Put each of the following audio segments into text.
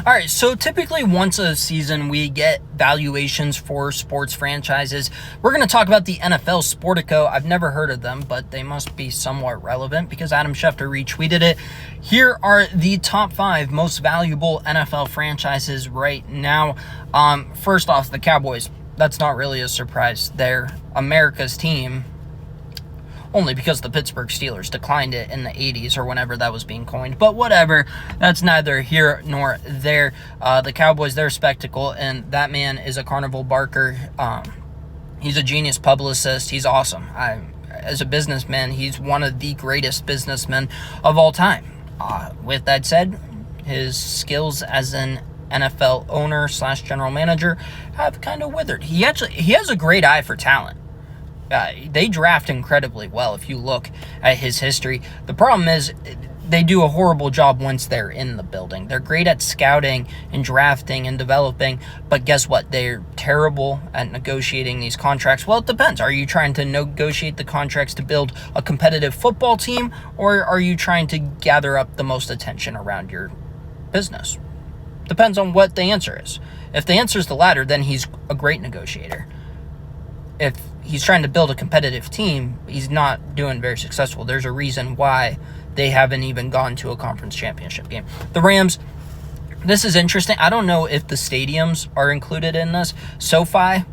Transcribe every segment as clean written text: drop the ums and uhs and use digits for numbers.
All right, so typically once a season we get valuations for sports franchises. We're going to talk about the NFL Sportico. I've never heard of them, but they must be somewhat relevant because Adam Schefter retweeted it. Here are the top 5 most valuable NFL franchises right now. First off, the Cowboys. That's not really a surprise. They're America's team. Only because the Pittsburgh Steelers declined it in the 80s or whenever that was being coined. But whatever, that's neither here nor there. The Cowboys, they're a spectacle, and that man is a carnival barker. He's a genius publicist. He's awesome. As a businessman, he's one of the greatest businessmen of all time. With that said, his skills as an NFL owner / general manager have kind of withered. He has a great eye for talent. They draft incredibly well if you look at his history. The problem is they do a horrible job once they're in the building. They're great at scouting and drafting and developing, but guess what? They're terrible at negotiating these contracts. Well, it depends. Are you trying to negotiate the contracts to build a competitive football team, or are you trying to gather up the most attention around your business? Depends on what the answer is. If the answer is the latter, then he's a great negotiator. If he's trying to build a competitive team, he's not doing very successful. There's a reason why they haven't even gone to a conference championship game. The Rams, this is interesting. I don't know if the stadiums are included in this. SoFi,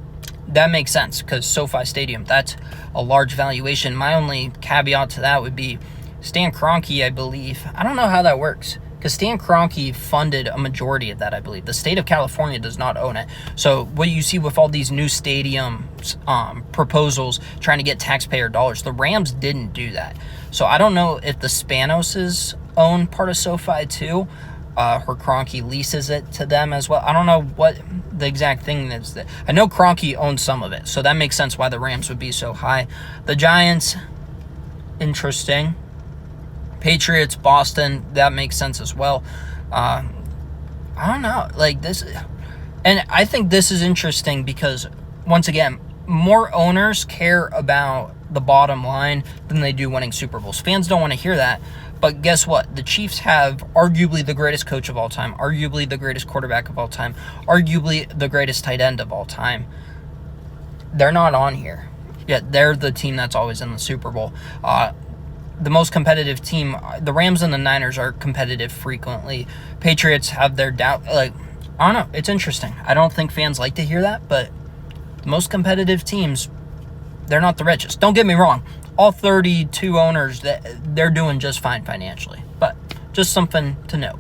that makes sense because SoFi Stadium, that's a large valuation. My only caveat to that would be Stan Kroenke, I believe. I don't know how that works, because Stan Kroenke funded a majority of that, I believe. The state of California does not own it. So what you see with all these new stadium proposals trying to get taxpayer dollars, the Rams didn't do that. So I don't know if the Spanoses own part of SoFi too, or Kroenke leases it to them as well. I don't know what the exact thing is. I know Kroenke owns some of it, so that makes sense why the Rams would be so high. The Giants, interesting. Patriots, Boston, that makes sense as well. I don't know, like this, and I think this is interesting because, once again, more owners care about the bottom line than they do winning Super Bowls. Fans don't want to hear that, but guess what? The Chiefs have arguably the greatest coach of all time, arguably the greatest quarterback of all time, arguably the greatest tight end of all time. They're not on here, yet they're the team that's always in the Super Bowl. The most competitive team, the Rams and the Niners are competitive frequently. Patriots have their doubt. Like, I don't know. It's interesting. I don't think fans like to hear that, but the most competitive teams, they're not the richest. Don't get me wrong. All 32 owners, they're doing just fine financially, but just something to note.